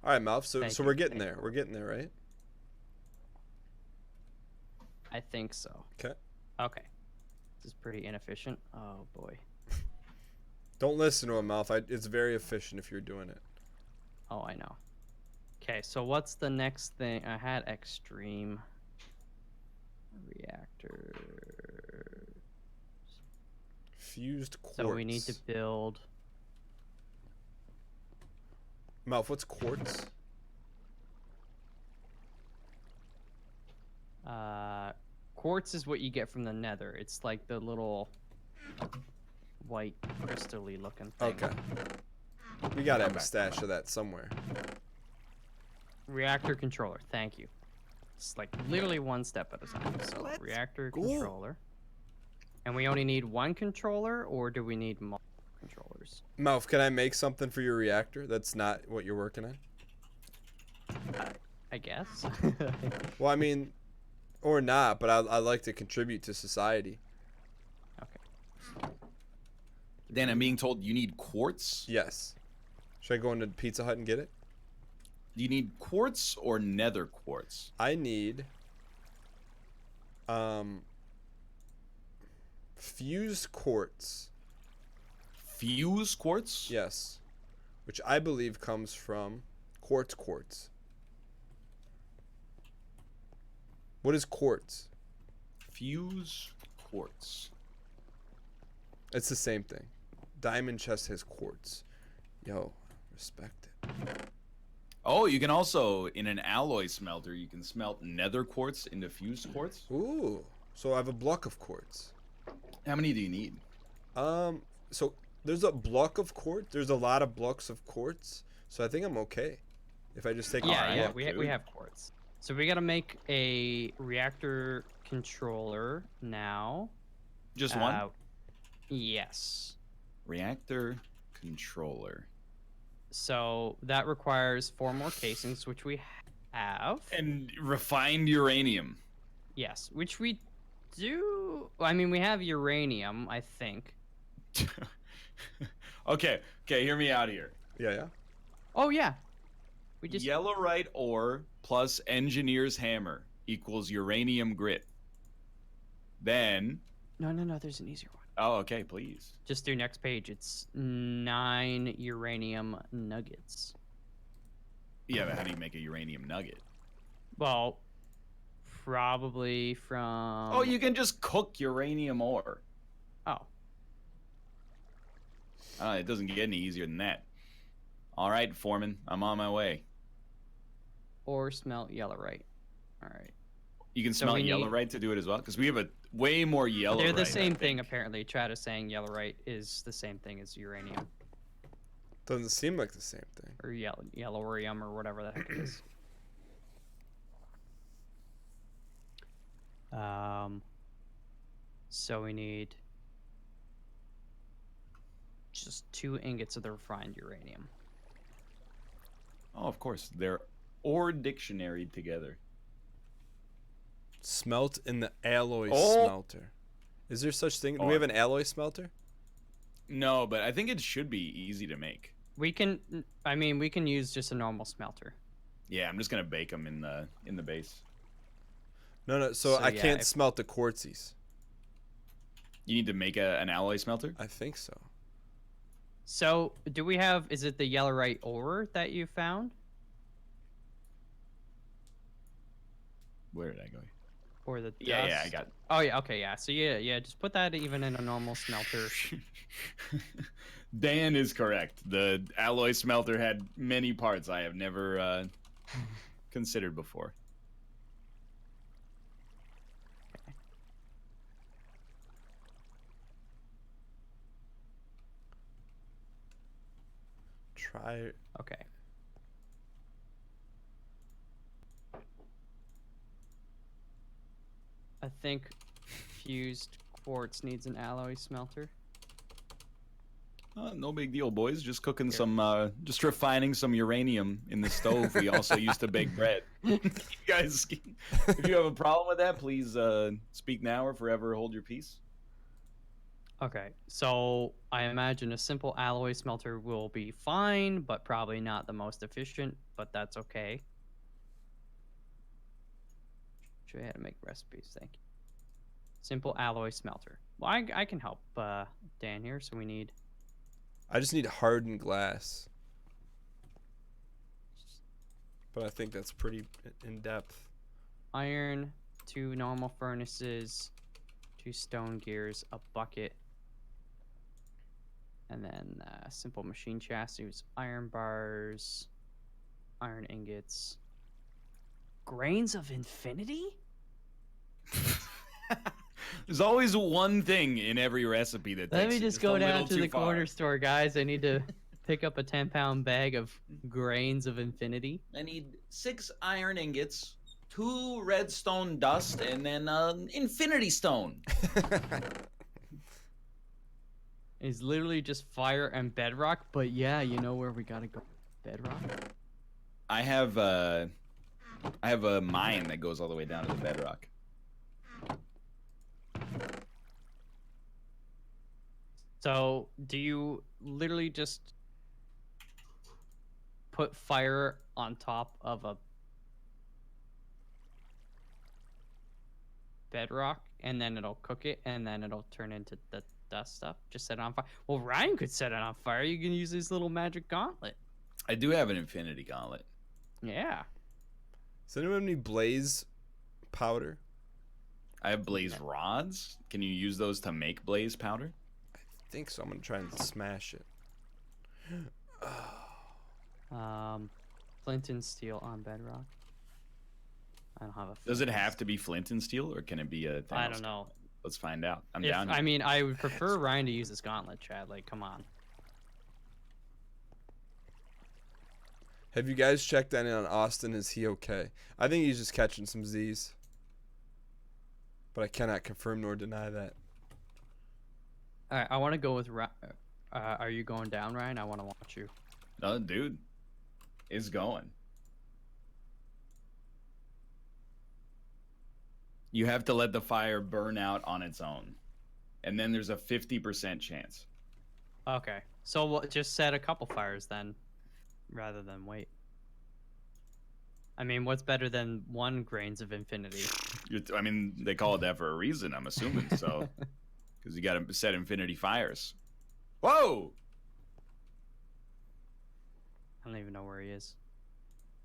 All right, Malf. So Thank so you. we're getting Thank there. you. We're getting there, right? I think so. Okay. Okay. This is pretty inefficient. Oh boy. Don't listen to him, Malf. It's very efficient if you're doing it. Oh, I know. Okay, so what's the next thing? I had extreme reactor. Fused quartz. So we need to build. Malf, what's quartz? Quartz is what you get from the Nether. It's like the little white crystally looking thing. Okay. We gotta have a stash of that somewhere. Reactor controller. Thank you. It's like literally one step at a time. So Let's reactor go. controller. And we only need one controller, or do we need multiple controllers? Malf, can I make something for your reactor that's not what you're working on? I guess. Well, I mean, or not, but I like to contribute to society. Okay. Dan, I'm being told you need quartz. Yes. Should I go into Pizza Hut and get it? Do you need quartz or nether quartz? I need fused quartz. Fuse quartz? Yes. Which I believe comes from quartz. What is quartz? Fuse quartz. It's the same thing. Diamond chest has quartz. Yo, respect it. Oh, you can also, in an alloy smelter, you can smelt nether quartz into fused quartz. Ooh. So I have a block of quartz. How many do you need? So there's a block of quartz. There's a lot of blocks of quartz. So I think I'm okay. If I just take a Yeah, block. we have quartz. So we gotta make a reactor controller now. Just one? Yes. Reactor controller. So that requires 4 more casings, which we have. And refined uranium. Yes, which we do. I mean, we have uranium, I think. Okay, hear me out here. Yeah. Oh yeah, we just. Yellowite ore plus engineer's hammer equals uranium grit. Then, No, there's an easier one. oh, okay, please. Just do next page. It's 9 uranium nuggets. Yeah, but how do you make a uranium nugget? Well, probably from. Oh, you can just cook uranium ore. Oh. It doesn't get any easier than that. All right, Foreman, I'm on my way. Or smelt yellowite. All right. You can So smell we need- yellowite to do it as well, because we have a way more yellowite. They're the same I thing, think. apparently. Travis saying yellowite is the same thing as uranium. Doesn't seem like the same thing. Or yellowrium or whatever the heck it is. So we need just 2 ingots of the refined uranium. Oh, of course, they're ore dictionary together. Smelt in the alloy Oh. smelter. Is there such thing? Do we have an alloy smelter? No, but I think it should be easy to make. We can use just a normal smelter. Yeah, I'm just gonna bake them in the base. No. So I yeah, can't if- smelt the quartzies. You need to make an alloy smelter. I think so. So, do we have, is it the yellowite ore that you found? Where did I go? Or the dust? Yeah, I got. Oh, yeah, okay, yeah. So, yeah, just put that even in a normal smelter. Dan is correct. The alloy smelter had many parts I have never considered before. Try. Okay. I think fused quartz needs an alloy smelter. No big deal, boys. Just cooking some, just refining some uranium in the stove. We also used to bake bread. You guys, if you have a problem with that, please speak now or forever hold your peace. Okay, so I imagine a simple alloy smelter will be fine, but probably not the most efficient, but that's okay. Show you how to make recipes, thank you. Simple alloy smelter. Well, I can help Dan here, so we need I just need hardened glass. But I think that's pretty in depth. iron, 2 normal furnaces, 2 stone gears, a bucket, and then simple machine chassis, iron bars, iron ingots, grains of infinity? There's always one thing in every recipe that Let takes me it just a go down little to too the far. corner store, guys. I need to pick up a 10-pound bag of grains of infinity. I need 6 iron ingots, 2 redstone dust, and then infinity stone. It's literally just fire and bedrock, but yeah, you know where we gotta go? Bedrock? I have a mine that goes all the way down to the bedrock. So, do you literally just put fire on top of a bedrock and then it'll cook it and then it'll turn into the dust stuff? Just set it on fire. Well, Ryan could set it on fire. You can use his little magic gauntlet. I do have an infinity gauntlet. Yeah. Does anyone have any blaze powder? I have blaze rods. Can you use those to make blaze powder? I think so. I'm gonna try and smash it. Flint and steel on bedrock. I don't have a. Does it have to be flint and steel, or can it be a? I don't know. Let's find out. I'm If, down. I mean, I would prefer Ryan to use his gauntlet, Chad. Like, come on. Have you guys checked in on Austin? Is he okay? I think he's just catching some Z's. But I cannot confirm nor deny that. All right, I want to go with. Are you going down, Ryan? I want to watch you. No, dude, it's going. You have to let the fire burn out on its own, and then there's a 50% chance. Okay, so we'll just set a couple fires then, rather than wait. I mean, what's better than 1 grains of infinity? I mean, they call it that for a reason, I'm assuming. So, because you got to set infinity fires. Whoa! I don't even know where he is.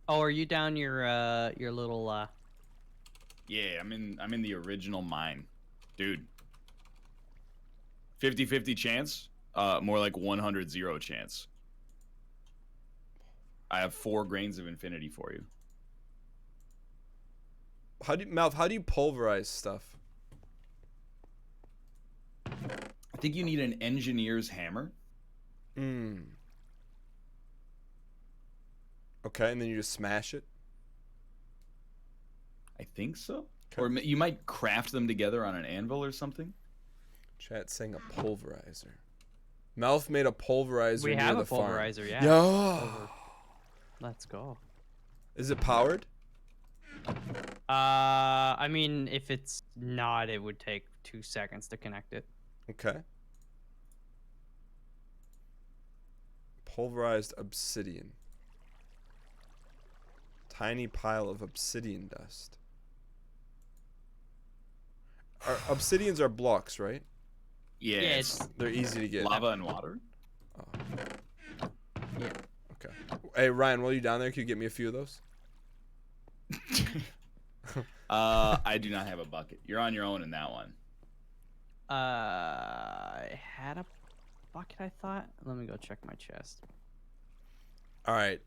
Oh, are you down your little Yeah, I'm in the original mine, dude. 50-50 chance. More like 100-0 chance. I have 4 grains of infinity for you. How do you pulverize stuff? I think you need an engineer's hammer. Okay, and then you just smash it? I think so. Okay. Or you might craft them together on an anvil or something. Chat's saying a pulverizer. Melf made a pulverizer We near have the a farm. pulverizer, yeah. Yo! Let's go. Is it powered? I mean, if it's not, it would take 2 seconds to connect it. Okay. Pulverized obsidian. Tiny pile of obsidian dust. Obsidians are blocks, right? Yeah, Yeah, it's They're easy to get. lava and water. Oh. Yeah. Okay. Hey, Ryan, while you down there, can you get me a few of those? I do not have a bucket. You're on your own in that one. I had a bucket, I thought. Let me go check my chest. All right.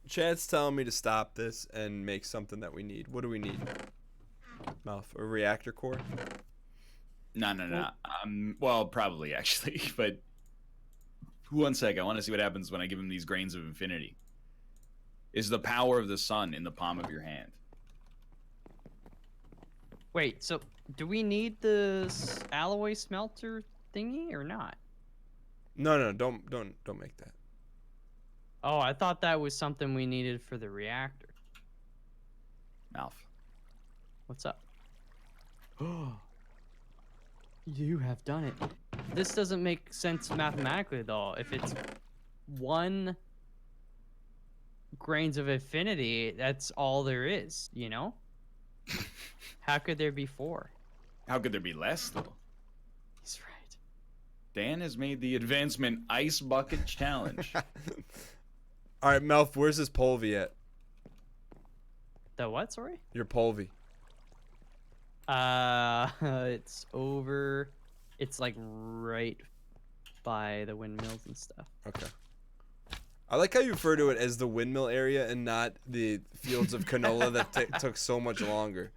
Chad's telling me to stop this and make something that we need. What do we need? Mouth, a reactor core? No. Well, probably actually, but 1 sec. I want to see what happens when I give him these grains of infinity. Is the power of the sun in the palm of your hand? Wait, so do we need this alloy smelter thingy or not? No, don't make that. Oh, I thought that was something we needed for the reactor. Mouth. What's up? Oh, you have done it. this doesn't make sense mathematically though. If it's 1 grains of infinity, that's all there is, you know? How could there be 4? How could there be less though? He's right. Dan has made the advancement ice bucket challenge. All right, Melf, where's this Polvy at? The what, sorry? Your Polvy. It's over. It's like right by the windmills and stuff. Okay. I like how you refer to it as the windmill area and not the fields of canola that took so much longer.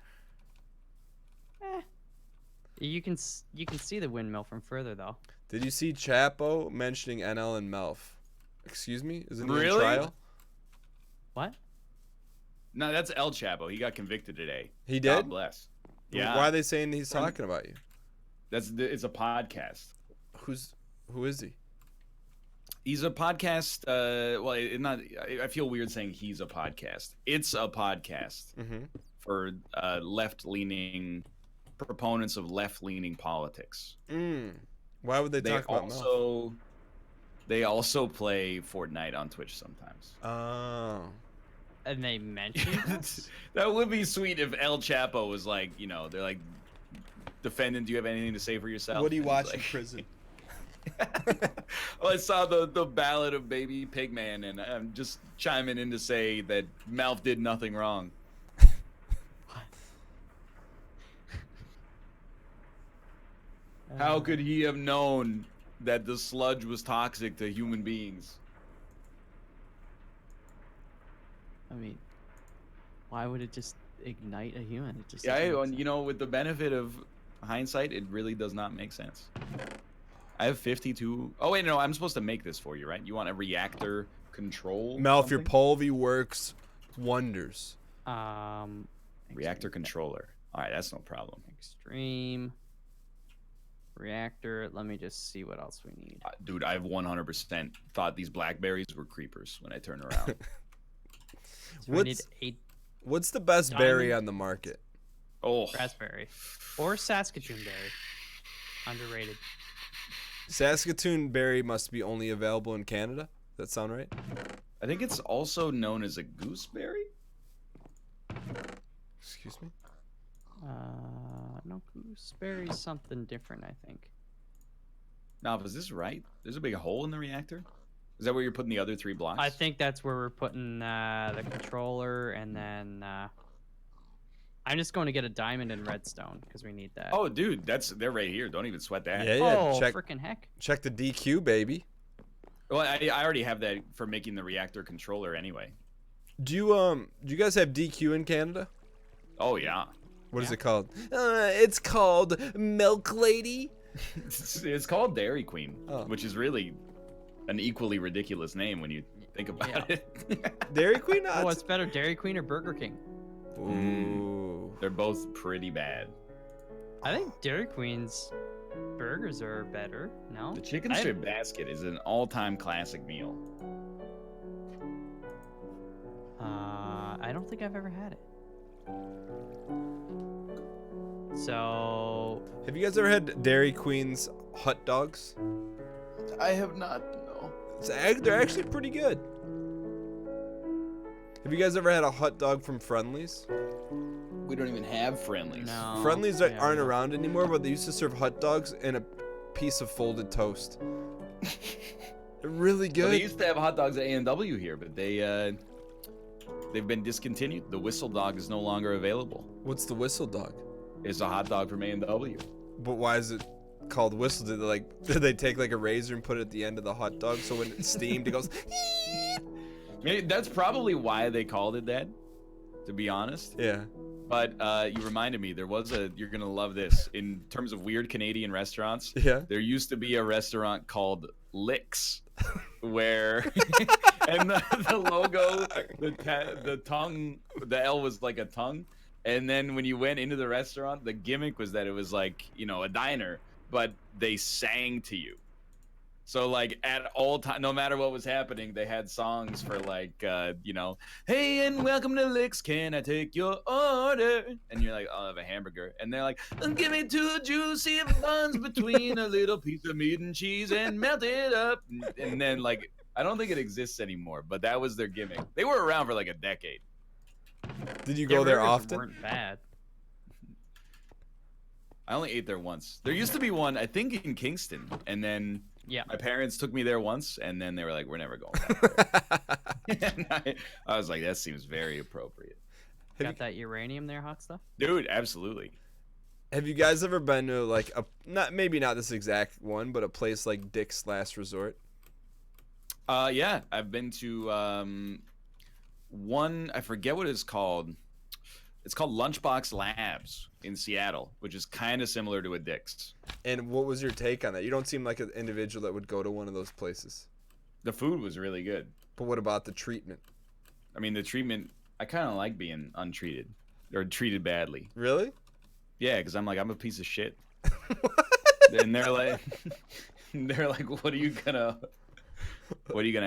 You can see the windmill from further though. Did you see Chapo mentioning NL and Melf? Excuse me? Isn't he on Really? trial? What? No, that's El Chapo. He got convicted today. He God did? bless. Yeah. Why are they saying he's talking about you? It's a podcast. Who is he? He's a podcast. I feel weird saying he's a podcast. It's a podcast Mm-hmm. for left-leaning proponents of left-leaning politics. Why would they talk about Melf? They also play Fortnite on Twitch sometimes. Oh. And they mentioned us? That would be sweet if El Chapo was like, you know, they're like, defendant, do you have anything to say for yourself? What do you And watch he's in like- prison? Well, I saw the Ballad of Baby Pigman, and I'm just chiming in to say that Melf did nothing wrong. How could he have known that the sludge was toxic to human beings? I mean, why would it just ignite a human? It just Yeah, doesn't make and you know, with the benefit of hindsight, it really does not make sense. I have 52. Oh wait, no, I'm supposed to make this for you, right? You want a reactor control? Melf, your something? Polvy works wonders. sense. Reactor controller. All right, that's no problem. Extreme reactor. Let me just see what else we need. Dude, I've 100% thought these blackberries were creepers when I turn around. So we need What's the best berry Diamond. on the market? Oh, 8 raspberry or Saskatoon berry. Underrated. Saskatoon berry must be only available in Canada. Does that sound right? I think it's also known as a gooseberry. Excuse me? No, gooseberry's something different, I think. Now, is this right? There's a big hole in the reactor. Is that where you're putting the other 3 blocks? I think that's where we're putting the controller, and then I'm just going to get a diamond and redstone because we need that. Oh, dude, they're right here. Don't even sweat that. Yeah. oh, Check freaking heck! check the DQ, baby. Well, I already have that for making the reactor controller anyway. Do you guys have DQ in Canada? Oh yeah. What is it called? It's called Milk Lady. It's called Dairy Queen, Oh. which is really an equally ridiculous name when you think about it. Dairy Queen? Oh, No, what's better, Dairy Queen or Burger King? Ooh. They're both pretty bad. I think Dairy Queen's burgers are better. No, The chicken I- strip basket is an all-time classic meal. I don't think I've ever had it. So Have you guys ever had Dairy Queen's hot dogs? I have not. No. They're actually pretty good. Have you guys ever had a hot dog from Friendly's? We don't even have Friendlies. no. Friendly's yeah, aren't no. around anymore, but they used to serve hot dogs in a piece of folded toast. They're really Well, they good. used to have hot dogs at A&W here, but they've been discontinued. The Whistle Dog is no longer available. What's the whistle dog? It's a hot dog from A&W. But why is it called whistle? Did they take like a razor and put it at the end of the hot dog so when it's steamed it goes? Maybe that's probably why they called it that, to be honest. Yeah. But you reminded me, there was you're gonna love this. In terms of weird Canadian restaurants, Yeah. there used to be a restaurant called Licks, where and the logo, the tongue, the L was like a tongue, and then when you went into the restaurant, the gimmick was that it was like, you know, a diner, but they sang to you. So like at all time, no matter what was happening, they had songs for like hey and welcome to Licks, can I take your order? And you're like, I'll have a hamburger, and they're like, give me two juicy buns between a little piece of meat and cheese and melt it up. And then like I don't think it exists anymore, but that was their gimmick. They were around for like a decade. Did you Their go there burgers often? weren't bad. I only ate there once. There used to be one, I think, in Kingston, and then Yeah. my parents took me there once, and then they were like, "We're never going back." And I was like, "That seems very appropriate." Got that uranium there, hot stuff? Dude, absolutely. Have you guys ever been to like a maybe not this exact one, but a place like Dick's Last Resort? Yeah, I've been to one. I forget what it's called. It's called Lunchbox Labs in Seattle, which is kind of similar to a Dick's. And what was your take on that? You don't seem like an individual that would go to one of those places. The food was really good. But what about the treatment? I mean, the treatment. I kind of like being untreated or treated badly. Really? Yeah, because I'm a piece of shit. And they're like, what are you gonna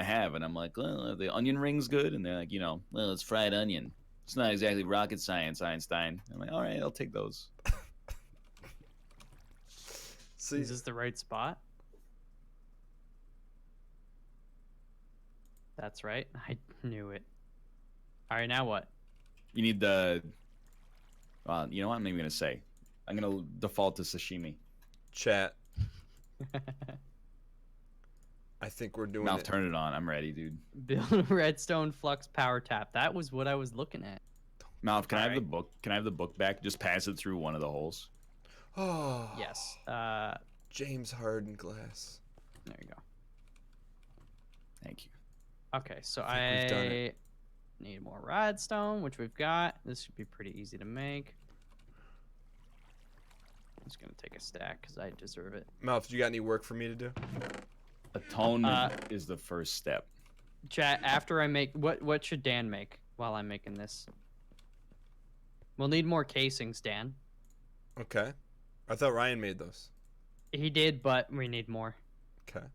have? And I'm like, well, the onion ring's good. And they're like, well, it's fried onion. It's not exactly rocket science, Einstein. I'm like, all right, I'll take those. See, Is this the right spot? That's right. I knew it. All right, now what? You need the. You know what? I'm not even gonna say. I'm gonna default to sashimi. chat. I think we're doing Mouth, it. turn it on. I'm ready, dude. Build a redstone flux power tap. That was what I was looking at. Mouth, can I have the Alright. book? Can I have the book back? Just pass it through one of the holes. Oh, Yes. James Harden glass. There you go. Thank you. Okay, so I think we've done I it. need more redstone, which we've got. This should be pretty easy to make. I'm just gonna take a stack because I deserve it. Mouth, you got any work for me to do? Atonement is the first step. Chat, after I make what should Dan make while I'm making this? We'll need more casings, Dan. Okay. I thought Ryan made those. He did, but we need more. Okay.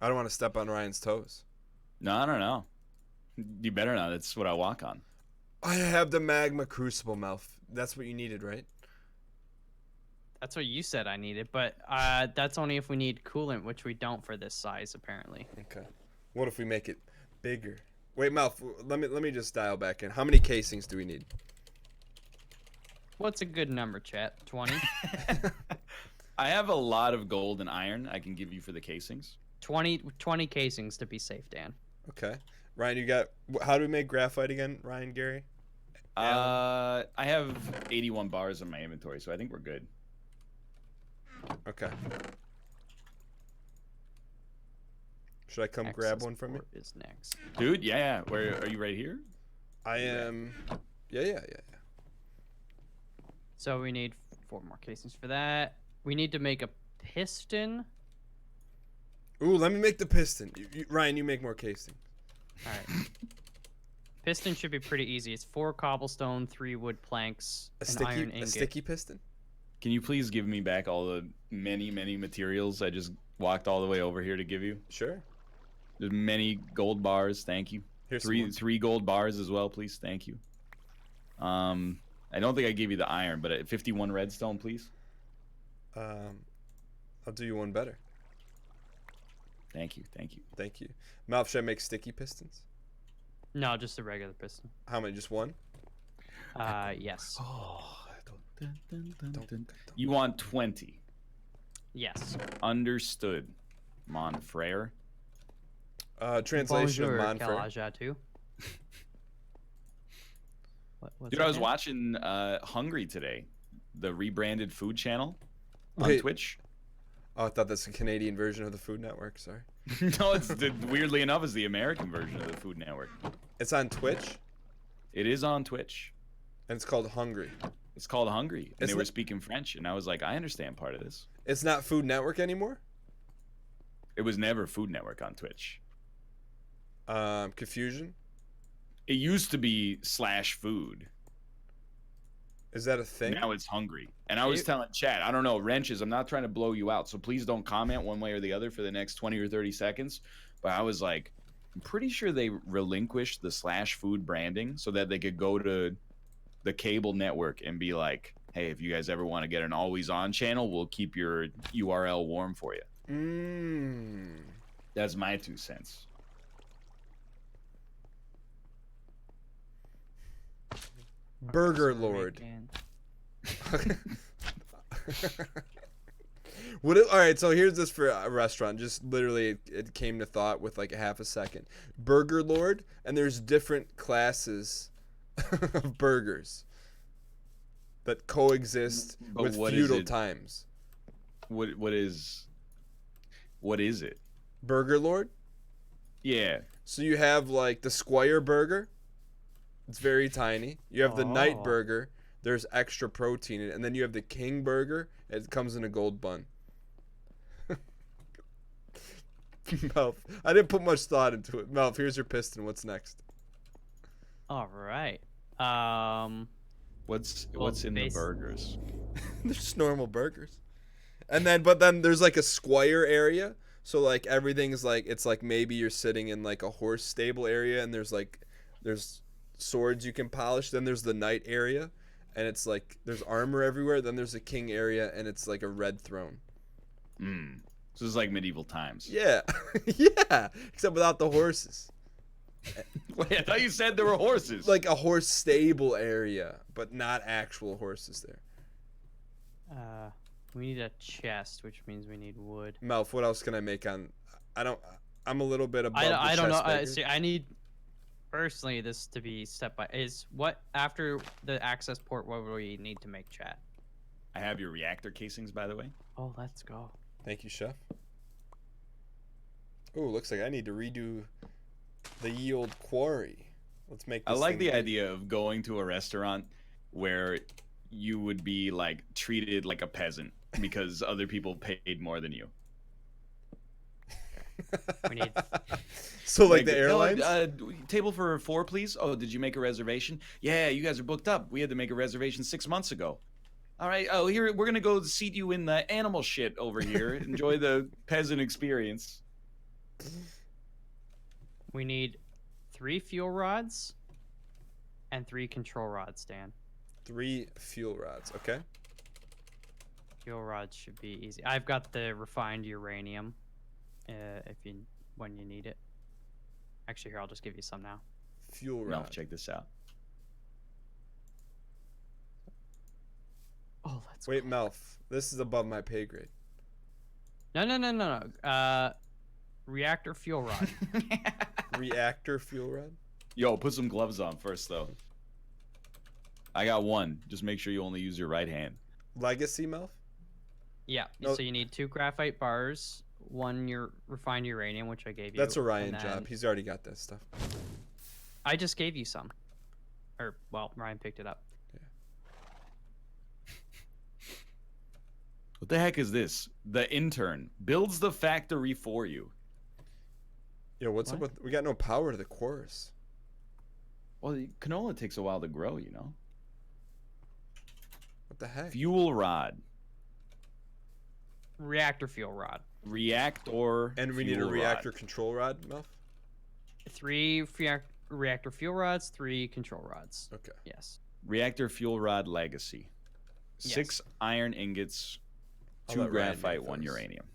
I don't want to step on Ryan's toes. No, I don't know. You better not. That's what I walk on. I have the magma crucible, Mouth. That's what you needed, right? That's what you said I needed, but that's only if we need coolant, which we don't for this size, apparently. Okay. What if we make it bigger? Wait, Mouth, let me just dial back in. How many casings do we need? What's a good number, chat? 20? I have a lot of gold and iron I can give you for the casings. 20 casings to be safe, Dan. Okay. Ryan, you got... How do we make graphite again, Ryan, Gary? I have 81 bars in my inventory, so I think we're good. Okay. Should I come grab Access one from you? port is next. Dude, yeah. Where are you right here? I am... Yeah. So we need 4 more casings for that. We need to make a piston. Ooh, let me make the piston. Ryan, you make more casing. All right. Piston should be pretty easy. It's 4 cobblestone, 3 wood planks, an iron A ingot. sticky piston? Can you please give me back all the many, many materials I just walked all the way over here to give you? Sure. There's many gold bars, thank you. Here's Three gold bars as well, please, thank you. I don't think I gave you the iron, but at 51 redstone, please. I'll do you one better. Thank you. Thank you. Mouth, should I make sticky pistons? No, just a regular piston. How many? Just one? Yes. You want 20. Yes. Understood, Monfrere. Translation Bonjour, of Monfrere. Kalajatu. What's Dude, that I was again? watching Hungry today, the rebranded food channel on Wait. Twitch. Oh, I thought that's a Canadian version of the Food Network. Sorry. No, weirdly enough, is the American version of the Food Network. It's on Twitch, It is on Twitch. and it's called Hungry. It's called Hungry, and It's they were not- speaking French, and I was like, I understand part of this. It's not Food Network anymore? It was never Food Network on Twitch. Confusion? It used to be /food. Is that a thing? Now it's hungry. And I was telling Chad, I don't know, Wrenches, I'm not trying to blow you out, so please don't comment one way or the other for the next 20 or 30 seconds. But I was like, I'm pretty sure they relinquished the Slash Food branding so that they could go to the cable network and be like, hey, if you guys ever want to get an always on channel, we'll keep your URL warm for you. That's my 2 cents. Burger Okay, so Lord. making- All right, so here's this for a restaurant. Just literally, it came to thought with like a half a second. Burger Lord, and there's different classes of burgers that coexist But with what is feudal it? times. What is it? Burger Lord. Yeah. So you have like the Squire Burger. It's very tiny. You have the Night Oh. Burger. There's extra protein in it, and then you have the King Burger. It comes in a gold bun. Melf, I didn't put much thought into it. Melf, here's your piston. What's next? All right. What's Well, in the base- burgers? They're just normal burgers. And then, but then there's like a Squire area. So like everything's like, it's like maybe you're sitting in like a horse stable area, and there's swords you can polish. Then there's the Knight area, and it's like there's armor everywhere. Then there's a King area, and it's like a red throne. So it's like medieval times. Yeah, yeah, except without the horses. Wait, I thought you said there were horses. Like a horse stable area, but not actual horses there. We need a chest, which means we need wood. Melf, what else can I make on? I'm a little bit above. I the don't know. chest maker. See, I need personally this to be step by. Is what after the access port? What do we need to make chat? I have your reactor casings, by the way. Oh, let's go. Thank you, chef. Oh, looks like I need to redo the ye old quarry. Let's make. I This like thing the idea of going to a restaurant where you would be like treated like a peasant because other people paid more than you. We need. So like the "Oh, airlines. table for 4, please. Oh, did you make a reservation? Yeah, you guys are booked up. We had to make a reservation 6 months ago. All right. Oh, here we're gonna go seat you in the animal shit over here. Enjoy the peasant experience. We need 3 fuel rods and 3 control rods, Dan. 3 fuel rods. Okay. Fuel rods should be easy. I've got the refined uranium. When you need it. Actually, here I'll just give you some now. Fuel No, rod. check this out. Oh, let's Wait, Melf. This is above my pay grade. No. Reactor fuel rod. Reactor fuel rod. Yo, put some gloves on first, though. I got 1. Just make sure you only use your right hand. Legacy, Melf. Yeah. No. So you need 2 graphite bars, 1 refined uranium, which I gave you. That's a and Ryan then job. He's already got that stuff. I just gave you some. Or well, Ryan picked it up. What the heck is this? The intern builds the factory for you. Yo, what's up What? with? We got no power to the chorus. Well, canola takes a while to grow, you know. What the heck? Fuel rod, Reactor fuel rod. reactor, And we need a fuel reactor rod. control rod, Melf. 3 reactor fuel rods, 3 control rods. Okay. Yes. Reactor fuel rod legacy. Yes. 6 iron ingots, I'll 2 let Ryan graphite, make 1 those. uranium.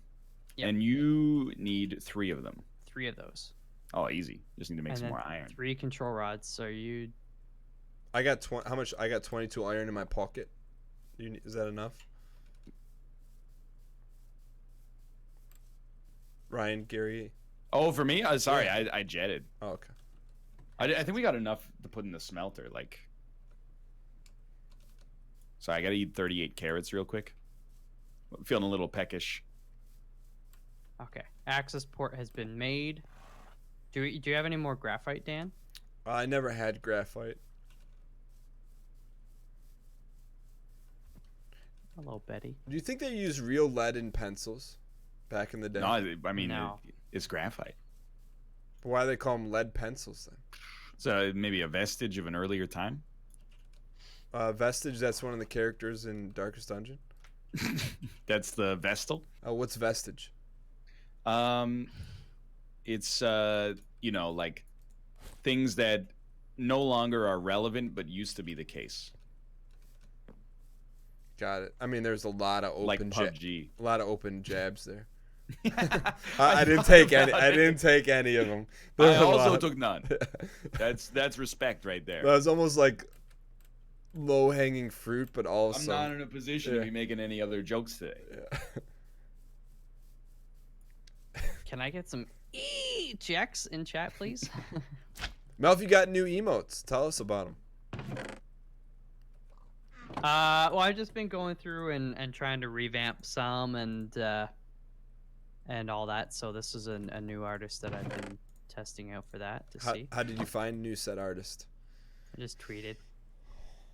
Yep. And you need 3 of them. 3 of those. Oh, easy. Just need to make And some then more iron. 3 control rods. So you I got how much? I got 22 iron in my pocket. Is that enough? Ryan, Gary. Oh, for me? Sorry, Yeah. I jetted. Oh, okay. I think we got enough to put in the smelter. Like, sorry, I gotta eat 38 carrots real quick. I'm feeling a little peckish. okay? Access port has been made. Do you have any more graphite, Dan? I never had graphite. Hello, Betty. Do you think they used real lead in pencils back in the day? No, I mean, No. it's graphite. Why do they call them lead pencils then? So maybe a vestige of an earlier time. Vestige. That's one of the characters in Darkest Dungeon. That's the Vestal. Oh, what's Vestige? It's you know, like things that no longer are relevant but used to be the case. Got it. I mean, there's a lot of Like open PUBG. a lot of open jabs there. I didn't take any. I didn't take any of them. I also took none. That's respect right there. That was almost like low hanging fruit, but I'm also. not in a position Yeah. to be making any other jokes today. Yeah. Can I get some checks in chat, please? Mel, if you got new emotes, tell us about them. Well, I've just been going through and trying to revamp some and all that. So this is a new artist that I've been testing out for that to see. How did you find new set artist? I just tweeted,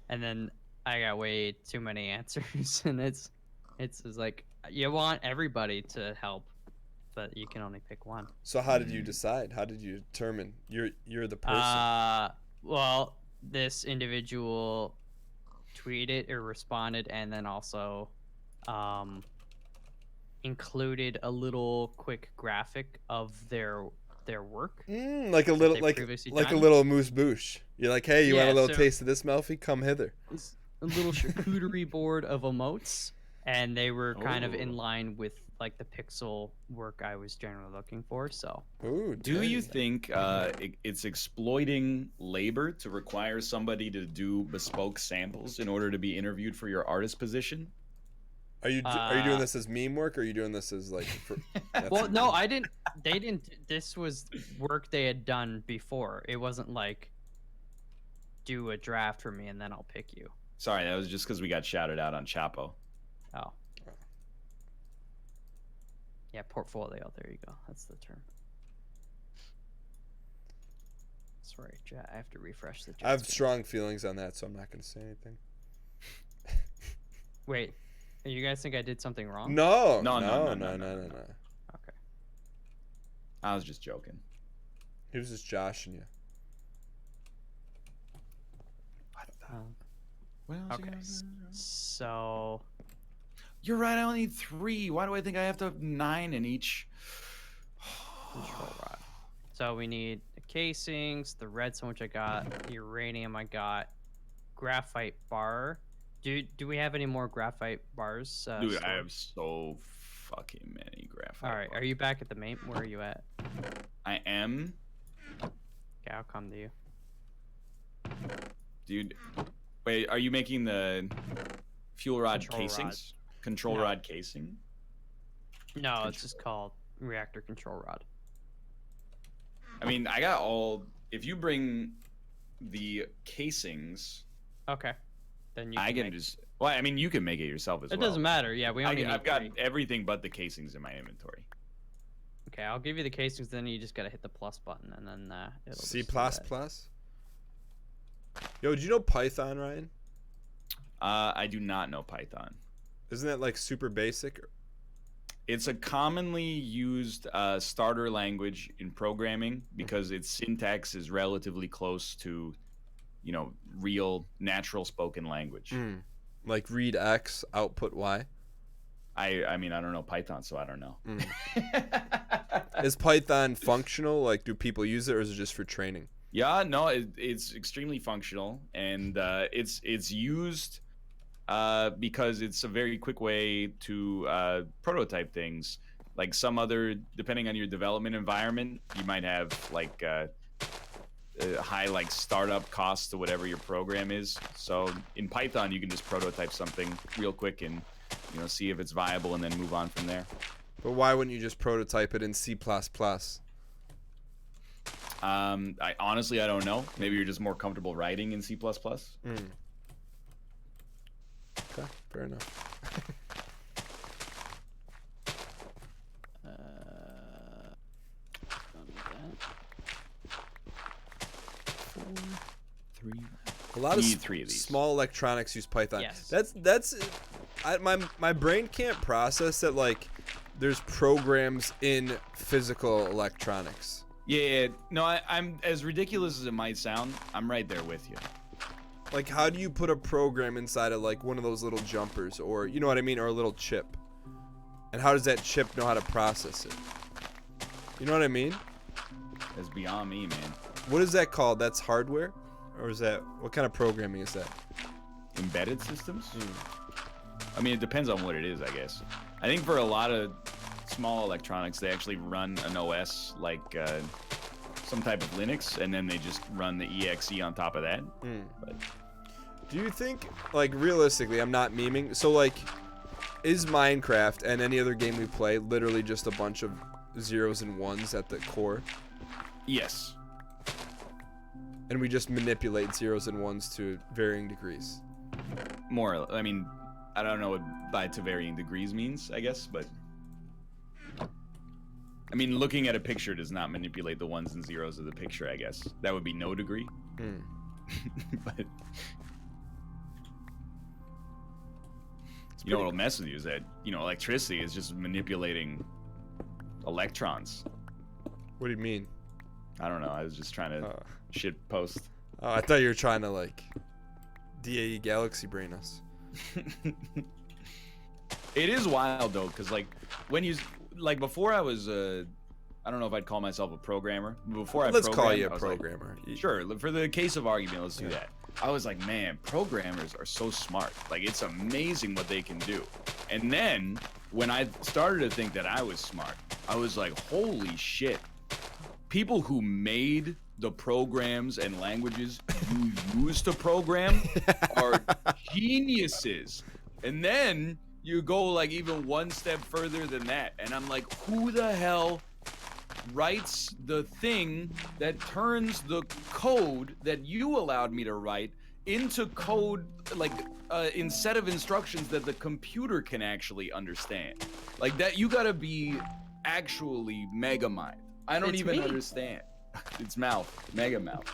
and then I got way too many answers, and it's like you want everybody to help, but you can only pick one. So how did you decide? How did you determine you're the person? Well, this individual tweeted or responded, and then also included a little quick graphic of their work. Like a little they previously like a done. little moose boosh. You're like, hey, you want Yeah, a little so- taste of this, Melfi? Come hither. It's a little charcuterie board of emotes, and they were kind of in Oh. line with like the pixel work I was generally looking for. So Ooh, Do you dang. think it's exploiting labor to require somebody to do bespoke samples in order to be interviewed for your artist position? Are you doing this as meme work, or are you doing this as like? That's well, no, meme. I didn't. They didn't. This was work they had done before. It wasn't like do a draft for me and then I'll pick you. Sorry, that was just because we got shouted out on Chapo. Oh. Yeah, portfolio. There you go. That's the term. Sorry, chat. I have to refresh the chat. I have screen. strong feelings on that, so I'm not going to say anything. Wait, you guys think I did something wrong? No, No, no, no, no, no, no, no, no. no. Okay. I was just joking. He was just joshing you. Okay. So You're right. I only need 3. Why do I think I have to have 9 in each? control rod. So we need the casings, the redstone which I got, the uranium I got, graphite bar. Do we have any more graphite bars? Dude, stored? I have so fucking many graphite. All right, are you back at the main? Where are you at? I am, Okay, I'll come to you. dude. Wait, are you making the fuel rod Control rod. casings? Control No. rod casing? No, it's just called reactor control rod. I mean, I got all. If you bring the casings, Okay, then you. I can make- just. Well, I mean, you can make it yourself as It well. doesn't matter. Yeah, we only need I've got 3. everything but the casings in my inventory. Okay, I'll give you the casings. Then you just gotta hit the plus button, and then it'll. C just do plus that. plus. Yo, do you know Python, Ryan? I do not know Python. Isn't that like super basic? It's a commonly used starter language in programming because its syntax is relatively close to, you know, real natural spoken language. Like read X, output Y. I mean, I don't know Python, so I don't know. Is Python functional? Like, do people use it, or is it just for training? Yeah, no, it's extremely functional, and it's used because it's a very quick way to prototype things. Like some other, depending on your development environment, you might have like high like startup costs to whatever your program is. So in Python, you can just prototype something real quick and see if it's viable, and then move on from there. But why wouldn't you just prototype it in C++? I honestly, I don't know. Maybe you're just more comfortable writing in C++. Okay, fair enough. Don't need that. 3. A lot of Need 3 of these. small electronics use Python. Yes. My brain can't process that like there's programs in physical electronics. Yeah. No, I'm as ridiculous as it might sound. I'm right there with you. like how do you put a program inside of like one of those little jumpers, or you know what I mean, or a little chip? And how does that chip know how to process it? You know what I mean? That's beyond me, man. What is that called? That's hardware? Or is that, what kind of programming is that? Embedded systems? I mean, it depends on what it is, I guess. I think for a lot of small electronics, they actually run an OS like some type of Linux, and then they just run the exe on top of that. But Do you think, like, realistically, I'm not memeing, so, like, is Minecraft and any other game we play literally just a bunch of zeros and ones at the core? yes. And we just manipulate zeros and ones to varying degrees? More, I mean, I don't know what by to varying degrees means, I guess, but I mean, looking at a picture does not manipulate the ones and zeros of the picture, I guess. That would be no degree. But you know what'll mess with you is that, you know, electricity is just manipulating electrons. What do you mean? I don't know, I was just trying to shit post. Oh, I thought you were trying to, like, DAE Galaxy brain us. It is wild though, because like when you like before I was I don't know if I'd call myself a programmer. Before Let's I call you a I was like, programmer. sure, for the case of argument, let's do that. I was like, man, programmers are so smart. Like, it's amazing what they can do. And then when I started to think that I was smart, I was like, holy shit. People who made the programs and languages you use to program are geniuses. And then you go like even one step further than that. And I'm like, who the hell writes the thing that turns the code that you allowed me to write into code, like in set of instructions that the computer can actually understand? Like that, you gotta be actually mega mind. I don't even understand. It's mouth, mega mouth.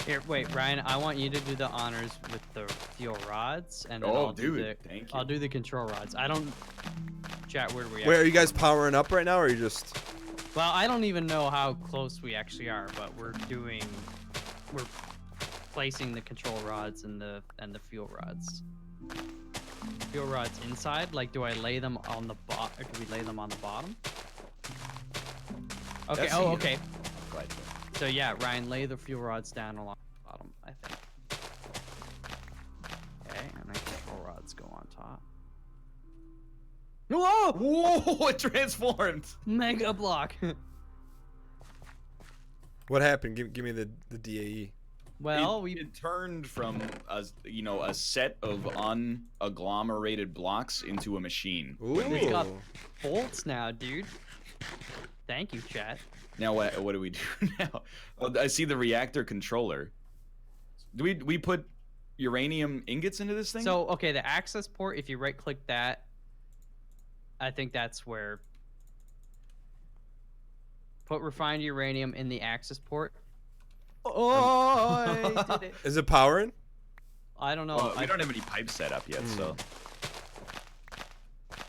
Here, wait, Ryan. I want you to do the honors with the steel rods, and then Oh, I'll dude, do the, thank you. I'll do the control rods. I don't. Chat, where are we at? Wait, are you guys powering up right now, or are you just... Well, I don't even know how close we actually are, but we're placing the control rods and the fuel rods. Fuel rods inside. Like, do I lay them on the bottom, or do we lay them on the bottom? Okay. That's Oh, the- okay. Right. So yeah, Ryan, lay the fuel rods down along the bottom, I think. Okay, and then control rods go on top. Whoa! Whoa! It transformed. Mega block. What happened? Give me the DAE. Well, it turned from a set of unagglomerated blocks into a machine. Ooh. we got bolts now, dude. Thank you, chat. Now what do we do now? Well, I see the reactor controller. Do we put uranium ingots into this thing? So, okay, the access port, if you right click that, I think that's where. Put refined uranium in the access port. Oh, I did it. Is it powering? I don't know. Well, we don't have any pipes set up yet, so.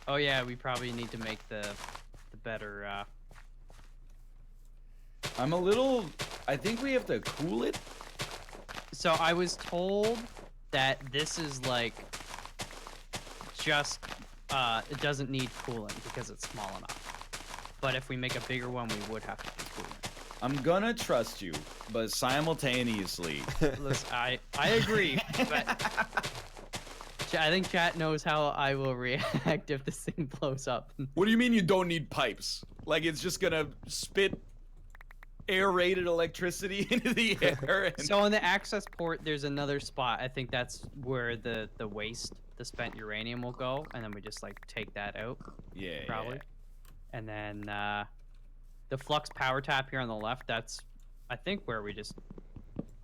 Oh yeah, we probably need to make the better. I'm a little. I think we have to cool it. So I was told that this is like just it doesn't need cooling because it's small enough. But if we make a bigger one, we would have to do cooling. I'm gonna trust you, but simultaneously. Listen, I agree, but I think chat knows how I will react if this thing blows up. What do you mean you don't need pipes? Like it's just gonna spit aerated electricity into the air? And... So on the access port, there's another spot. I think that's where the waste, the spent uranium will go, and then we just like take that out. Yeah, probably. yeah. And then the flux power tap here on the left, that's I think where we just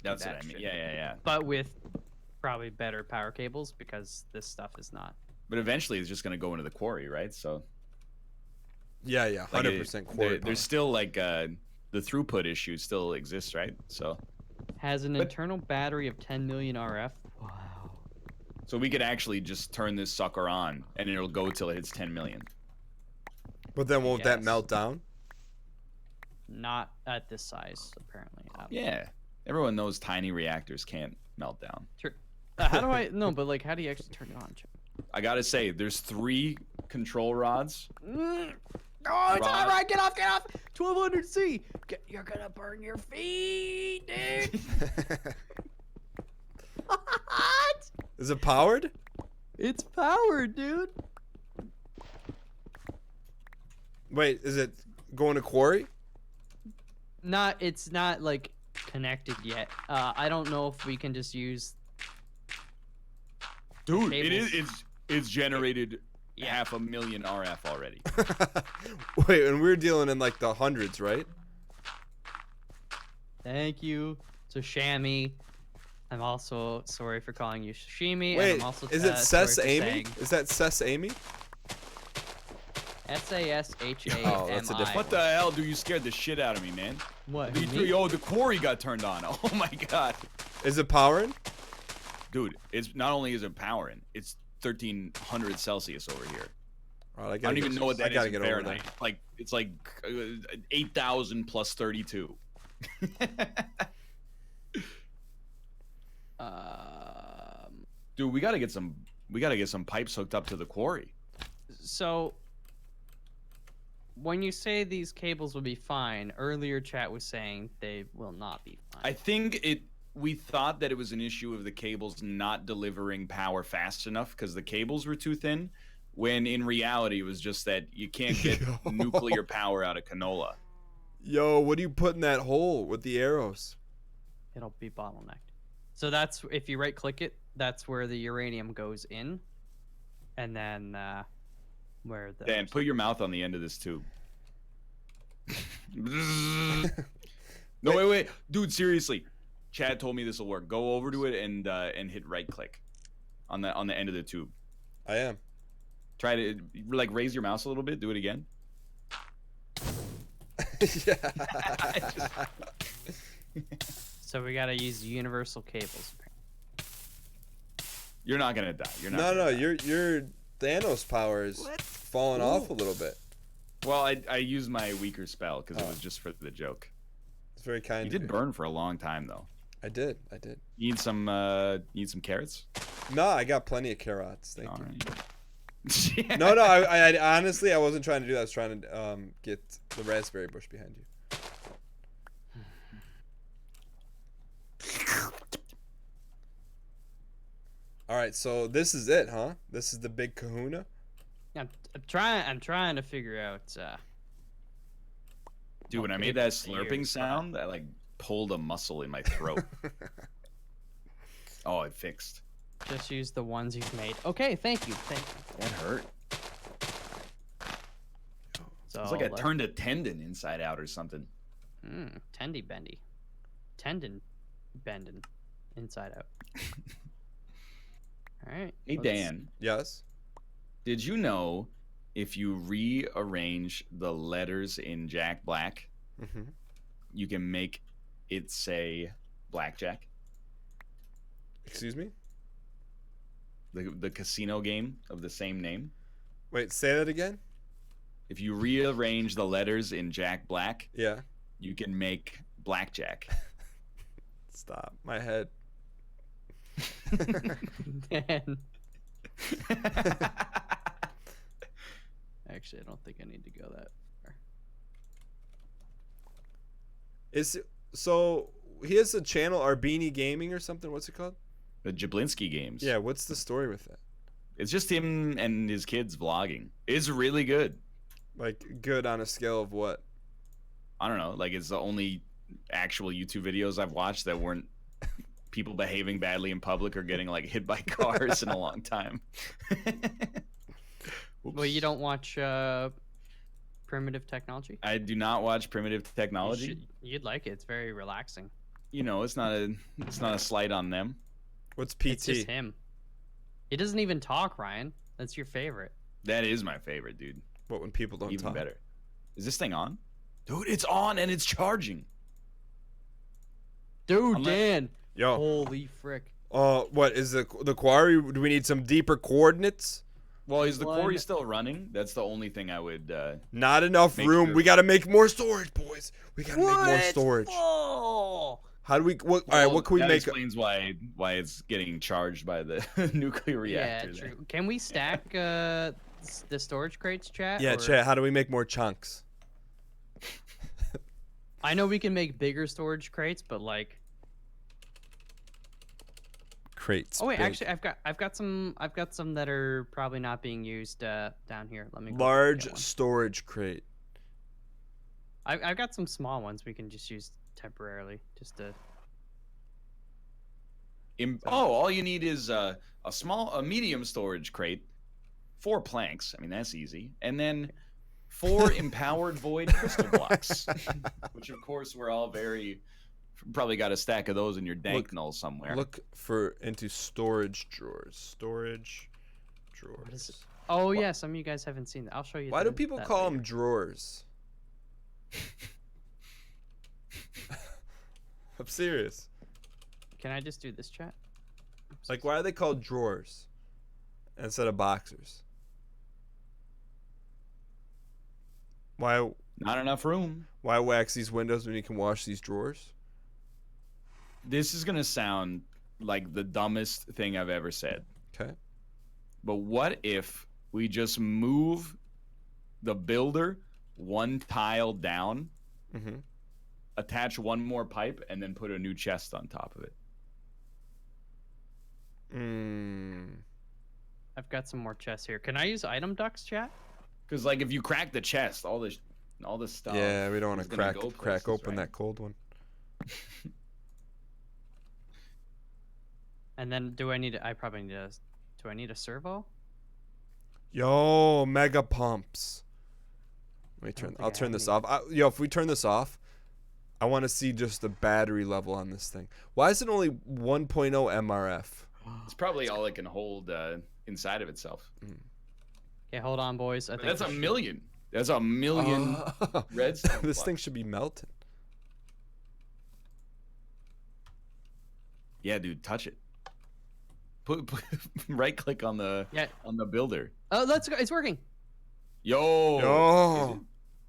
That's that what I mean. shit. Yeah. But with probably better power cables because this stuff is not. But eventually it's just gonna go into the quarry, right? So Yeah, 100% quarry. There's still like the throughput issue still exists, right? So Has an internal battery of 10 million RF. Wow. so we could actually just turn this sucker on and it'll go till it hits 10 million. But then won't that Yes. melt down? Not at this size, apparently. Yeah. Everyone knows tiny reactors can't melt down. Sure. How do I? No, but like, how do you actually turn it on? I gotta say, there's 3 control rods. Oh, it's Rod. all right. Get off. 1200C. You're gonna burn your feet, dude. What? Is it powered? It's powered, dude. Wait, is it going to quarry? It's not like connected yet. I don't know if we can just use. Dude, cables. it's generated Yeah. 500,000 RF already. Wait, and we're dealing in like the hundreds, right? Thank you. So Shammy. I'm also sorry for calling you Sashimi. and Wait, I'm also, is it sorry Sess for Amy? saying Is that Sess Amy? SASHAMI. Oh, that's a different- What the hell, dude? You scared the shit out of me, man. What? Me? me? Yo, the quarry got turned on. Oh my god. Is it powering? Dude, it's not only is it powering, it's 1300 Celsius over here. All right, I don't even know what that is gotta in get over Fahrenheit. Like it's like 8,000 plus 32. Dude, we gotta get some pipes hooked up to the quarry. So when you say these cables will be fine, earlier chat was saying they will not be fine. I think we thought that it was an issue of the cables not delivering power fast enough because the cables were too thin, when in reality it was just that you can't get nuclear power out of canola. Yo, what do you put in that hole with the arrows? It'll be bottlenecked. So that's if you right click it, that's where the uranium goes in, and then where the Dan, put your mouth on the end of this tube. No, wait, dude, seriously. Chad told me this will work. Go over to it and hit right click on the end of the tube. I am. Try to like raise your mouse a little bit. Do it again. So we gotta use universal cables. You're not gonna die. You're not. No, gonna no, die. your Thanos power is falling off a little bit. Well, I used my weaker spell because it was just for the joke. It's very kind. You of did burn for a long time though. I did. You need some carrots. No, I got plenty of carrots. Thank All you. right. No, I honestly I wasn't trying to do that. I was trying to get the raspberry bush behind you. All right, so this is it, huh? This is the big kahuna. I'm trying to figure out. Dude, when I made that slurping sound, I like pulled a muscle in my throat. Oh, it fixed. Just use the ones you've made. Okay, thank you. That hurt. So It's like I turned a tendon inside out or something. tendy bendy, tendon bending inside out. All right. Hey, Dan, Yes. did you know if you rearrange the letters in Jack Black, Mm-hmm. you can make it say blackjack? Excuse me. The casino game of the same name. Wait, say that again. If you rearrange the letters in Jack Black, Yeah. you can make blackjack. Stop. My head. Dan. Actually, I don't think I need to go that far. So he has a channel, Arbini Gaming or something. What's it called? The Jablinski games. Yeah. What's the story with that? It's just him and his kids vlogging. It's really good. Like good on a scale of what? I don't know. Like, it's the only actual YouTube videos I've watched that weren't people behaving badly in public or getting like hit by cars in a long time. Well, you don't watch Primitive Technology? I do not watch Primitive Technology. You'd like it. It's very relaxing. You know, it's not a slight on them. What's It's just PT? him. He doesn't even talk, Ryan. That's your favorite. That is my favorite, dude. What when people don't Even talk? better. Is this thing on? Dude, it's on and it's charging. Dude, Unless- Dan. Yo. Holy frick. What is the quarry? Do we need some deeper coordinates? Well, is the One- quarry still running? That's the only thing I would. Not enough Make room. sure. We gotta make more storage, boys. We gotta make more storage. Full. How do we? What? All right. What can we that make? explains why it's getting charged by the nuclear reactor. Yeah, there. true. Can we stack the storage crates, chat? Yeah, or- chat. How do we make more chunks? I know we can make bigger storage crates, but like. Crates. Oh wait, big. actually, I've got some that are probably not being used down here. Let me. go Large get one. storage crate. I've got some small ones we can just use temporarily, just to. All you need is a medium storage crate, 4 planks. I mean, that's easy, and then 4 empowered void crystal blocks, which of course we're all probably got a stack of those in your dank null somewhere. Look into storage drawers. Storage drawers. What is it? Oh yeah, some of you guys haven't seen that. I'll show you. Why do people call them drawers? I'm serious. Can I just do this, chat? Like, why are they called drawers instead of boxers? Why Not enough room. why wax these windows when you can wash these drawers? This is gonna sound like the dumbest thing I've ever said. Okay. But what if we just move the builder 1 tile down, Mm-hmm. attach 1 more pipe, and then put a new chest on top of it? I've got some more chests here. Can I use item ducts, chat? Because like if you crack the chest, all this stuff. Yeah, we don't want is to gonna crack go crack places, open right? that cold one. And then do I need a servo? Yo, mega pumps. Let me don't turn. think I'll I turn have this any. off. Yo, if we turn this off, I want to see just the battery level on this thing. Why is it only 1.0 MRF? It's probably all it can hold inside of itself. Okay, hold on, boys. I think That's we a should- million. That's a million redstone. This blocks. thing should be melted. Yeah, dude, touch it. Put right click on the Yeah. builder. Oh, let's go. It's working. Yo. Yo. Is it?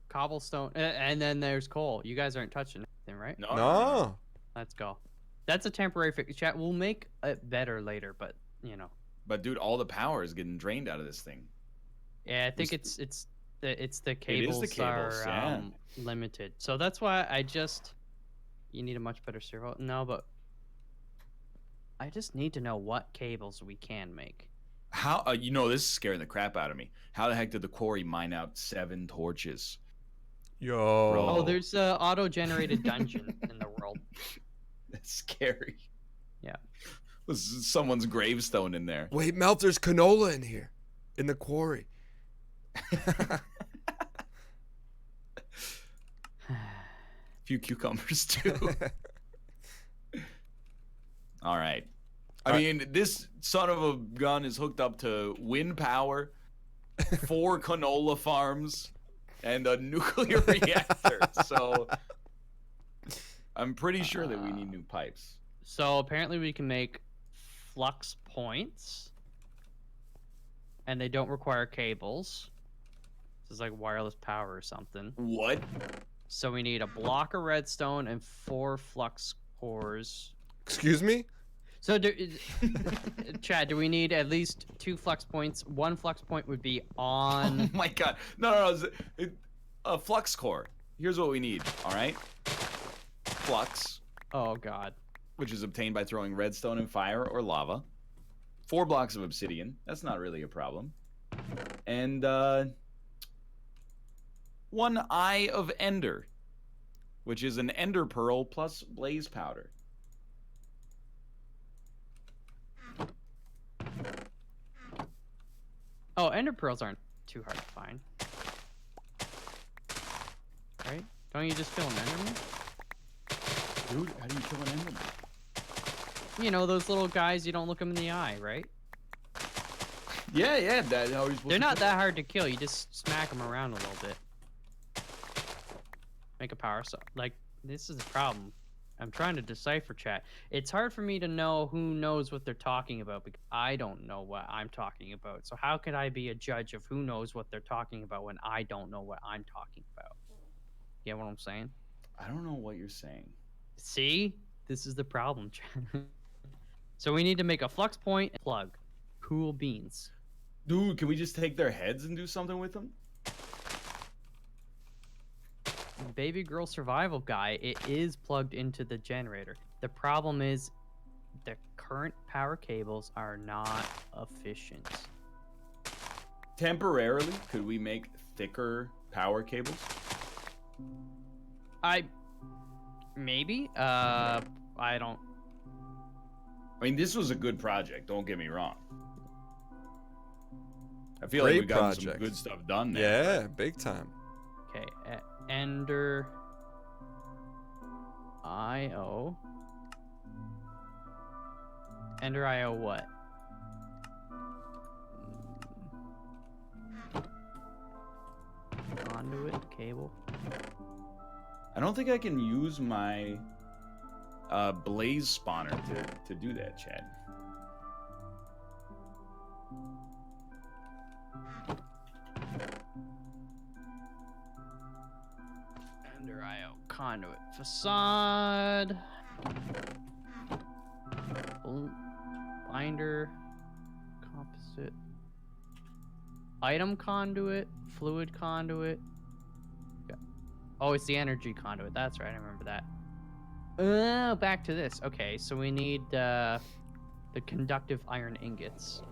Cobblestone, and then there's coal. You guys aren't touching anything, right? No. Let's go. That's a temporary fix. Chat. We'll make it better later, but you know. But dude, all the power is getting drained out of this thing. Yeah, I think This- it's the It is the cables cables, are yeah. limited. So that's why you need a much better servo. No, but I just need to know what cables we can make. How this is scaring the crap out of me. How the heck did the quarry mine out 7 torches? Yo. Oh, there's a auto-generated dungeon in the world. That's scary. Yeah. Was someone's gravestone in there? Wait, Melt, there's canola in here, in the quarry. Few cucumbers too. All right. I All mean, this son of a gun is hooked up to wind power, 4 canola farms, and a nuclear reactor. So I'm pretty sure that we need new pipes. So apparently we can make flux points, and they don't require cables. This is like wireless power or something. What? So we need a block of redstone and 4 flux cores. Excuse me? So, Chad, do we need at least 2 flux points? 1 flux point would be Oh on. my god. No. A flux core. Here's what we need, all right? Flux, Oh God. which is obtained by throwing redstone in fire or lava. 4 blocks of obsidian. That's not really a problem. And 1 eye of ender, which is an ender pearl plus blaze powder. Oh, ender pearls aren't too hard to find. Right? Don't you just kill an enderman? Dude, how do you kill an enderman? You know, those little guys, you don't look them in the eye, right? Yeah, that's how you're supposed They're to not kill that hard to kill. You just smack them around a little bit. Make a power saw. Like, this is the problem. I'm trying to decipher chat. It's hard for me to know who knows what they're talking about because I don't know what I'm talking about. So how could I be a judge of who knows what they're talking about when I don't know what I'm talking about? You get what I'm saying? I don't know what you're saying. See? This is the problem. So we need to make a flux point and plug. Cool beans. Dude, can we just take their heads and do something with them? The baby girl survival guy, it is plugged into the generator. The problem is the current power cables are not efficient. Temporarily, could we make thicker power cables? Maybe. I don't. I mean, this was a good project. Don't get me wrong. I feel like Great we got some project. good stuff done there. Yeah, big time. Okay, Ender IO. Ender IO what? Conduit cable. I don't think I can use my blaze spawner to do that, Chad. Ender IO conduit facade. Binder composite. Item conduit, fluid conduit. Oh, it's the energy conduit. That's right. I remember that. Back to this. Okay, so we need the conductive iron ingots.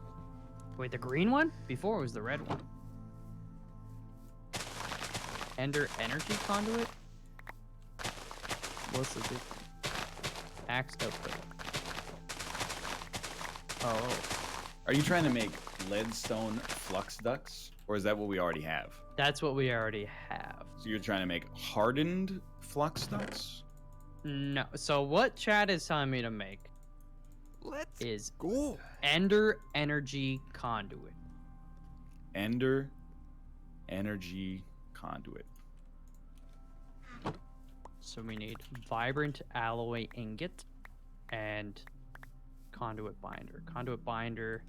Wait, the green one? Before it was the red one. Ender energy conduit? What's the difference? Axe output. Oh. Are you trying to make leadstone flux ducts, or is that what we already have? That's what we already have. So you're trying to make hardened flux ducts? No. So what Chad is telling me to make Let's is go. Ender energy conduit. Ender energy conduit. So we need vibrant alloy ingot and conduit binder. Conduit binder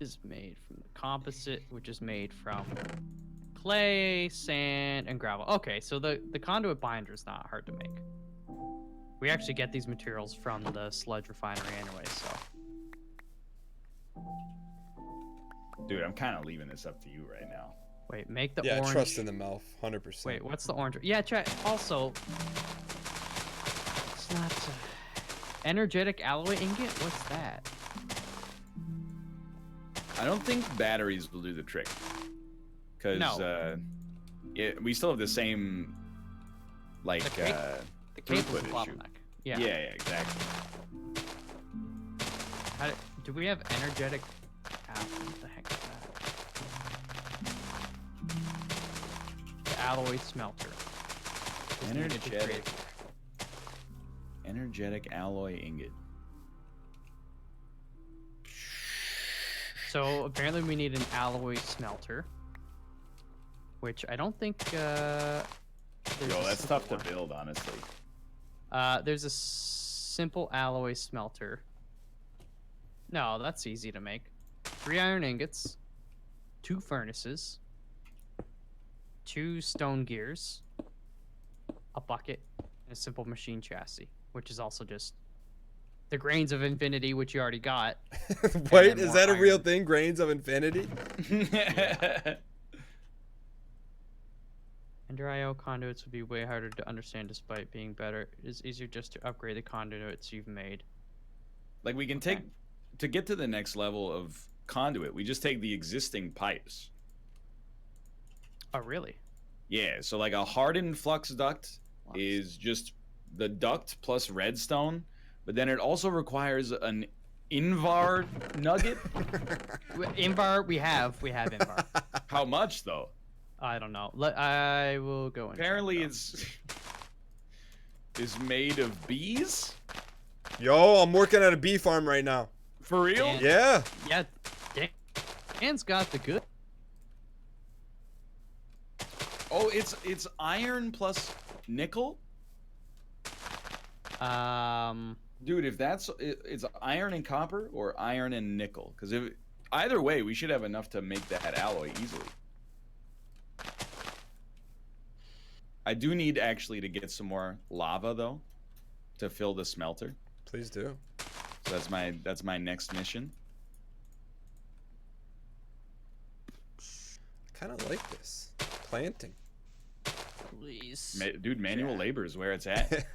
is made from the composite, which is made from clay, sand, and gravel. Okay, so the conduit binder is not hard to make. We actually get these materials from the sludge refinery anyway, so. Dude, I'm kind of leaving this up to you right now. Wait, make the Yeah, orange. trust in the mouth, 100%. Wait, what's the orange? Yeah, Chad, also. It's not. Energetic alloy ingot? What's that? I don't think batteries will do the trick. Because No. we still have the same, like, The The cable's throughput a issue. bottleneck. Yeah. Yeah, exactly. Do we have energetic? What the heck is that? The alloy smelter. is needed to Energetic. create- Energetic alloy ingot. So apparently we need an alloy smelter, which I don't think. There's Yo, a that's simple tough to one. build, honestly. There's a simple alloy smelter. No, that's easy to make. 3 iron ingots, 2 furnaces, 2 stone gears, a bucket, and a simple machine chassis, which is also just the grains of infinity, which you already got. Wait, then is more that a real iron. thing? Grains of Infinity? Ender IO conduits would be way harder to understand despite being better. It is easier just to upgrade the conduits you've made. Like, we can Okay. take, to get to the next level of conduit, we just take the existing pipes. Oh, really? Yeah, so like a hardened flux duct Flux. is just the duct plus redstone, but then it also requires an Invar nugget. Invar, we have Invar. How much though? I don't know. I will go and check, Apparently, though. it's is made of bees. Yo, I'm working at a bee farm right now. For real? Damn. Yeah. Yeah, Dan's got the good. Oh, it's iron plus nickel. Dude, if it's iron and copper or iron and nickel, because if either way, we should have enough to make that alloy easily. I do need actually to get some more lava though, to fill the smelter. Please do. So that's my next mission. Kind of like this planting. Please. Dude, manual labor is where it's at.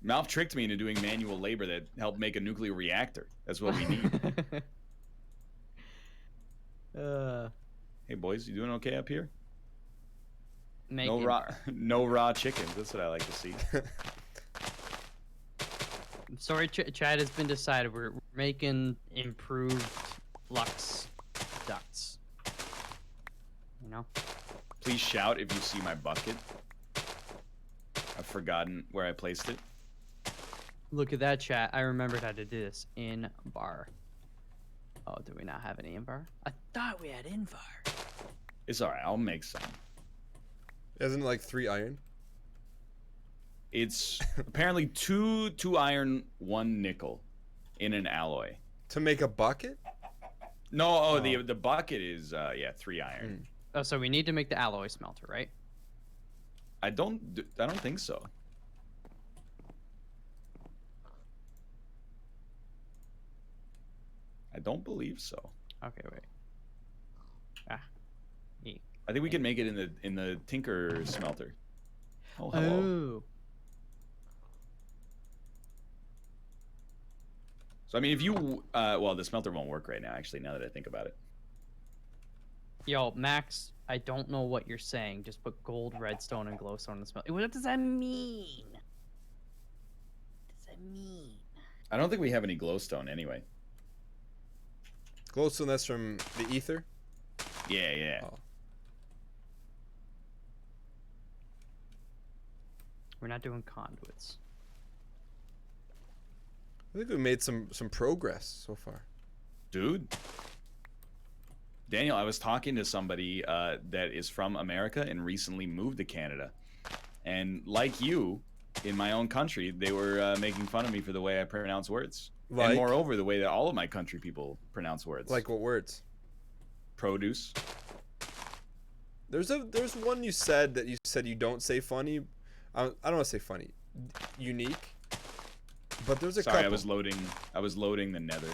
Malf tricked me into doing manual labor that helped make a nuclear reactor. That's what we need. Hey boys, you doing okay up here? No raw chickens. That's what I like to see. Sorry, Chad has been decided. We're making improved flux ducts. You know? Please shout if you see my bucket. I've forgotten where I placed it. Look at that, chat. I remembered how to do this in bar. Oh, do we not have any in bar? I thought we had in bar. It's alright, I'll make some. Isn't it like 3 iron? It's apparently two iron, 1 nickel in an alloy. To make a bucket? No, the bucket is 3 iron. Oh, so we need to make the alloy smelter, right? I don't think so. I don't believe so. Okay, wait. I think we can make it in the Tinker smelter. Oh, hello. Oh. So I mean, if you well, the smelter won't work right now. Actually, now that I think about it. Yo, Max, I don't know what you're saying. Just put gold, redstone, and glowstone in the smelter. What does that mean? What does that mean? I don't think we have any glowstone anyway. Glowstone, that's from the ether? Yeah. Oh. We're not doing conduits. I think we made some progress so far. Dude. Daniel, I was talking to somebody that is from America and recently moved to Canada. And like you, in my own country, they were making fun of me for the way I pronounce words. Like? And moreover, the way that all of my country people pronounce words. Like what words? Produce. There's one you said you don't say funny. I don't want to say funny. Unique. But there's a Sorry, couple. I was loading the nether.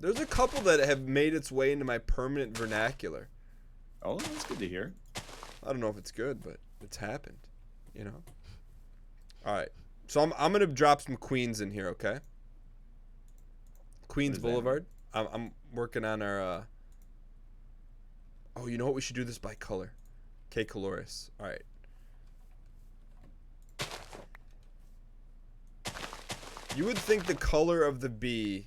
There's a couple that have made its way into my permanent vernacular. Oh, that's good to hear. I don't know if it's good, but it's happened. You know. All right. So I'm gonna drop some Queens in here, okay? Queens Boulevard. I'm working on our. Oh, you know what? We should do this by color. K Caloris. All right. You would think the color of the bee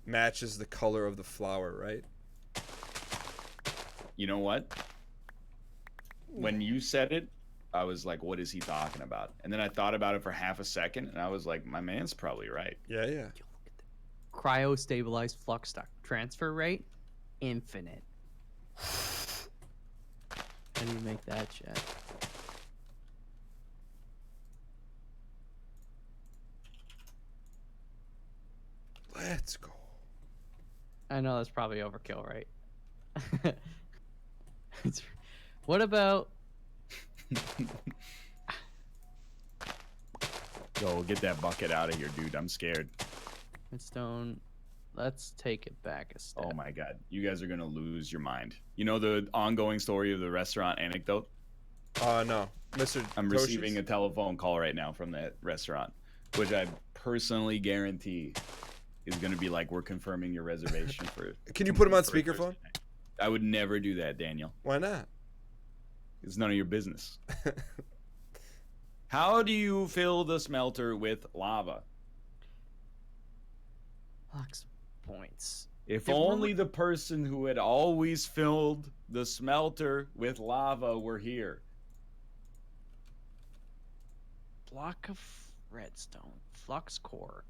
matches the color of the flower, right? You know what? When you said it, I was like, what is he talking about? And then I thought about it for half a second, and I was like, my man's probably right. Yeah. Cryo stabilized flux duct transfer rate infinite. How do you make that, chat? Let's go. I know that's probably overkill, right? What about? Yo, get that bucket out of here, dude. I'm scared. Redstone. Let's take it back a step. Oh my god. You guys are going to lose your mind. You know the ongoing story of the restaurant anecdote? No. Mr. I'm Toshi's? receiving a telephone call right now from that restaurant, which I personally guarantee is going to be like, we're confirming your reservation for... Can you put him on for speakerphone? Thursday. I would never do that, Daniel. Why not? It's none of your business. How do you fill the smelter with lava? Flux points. If only the person who had always filled the smelter with lava were here. Block of redstone. Flux core.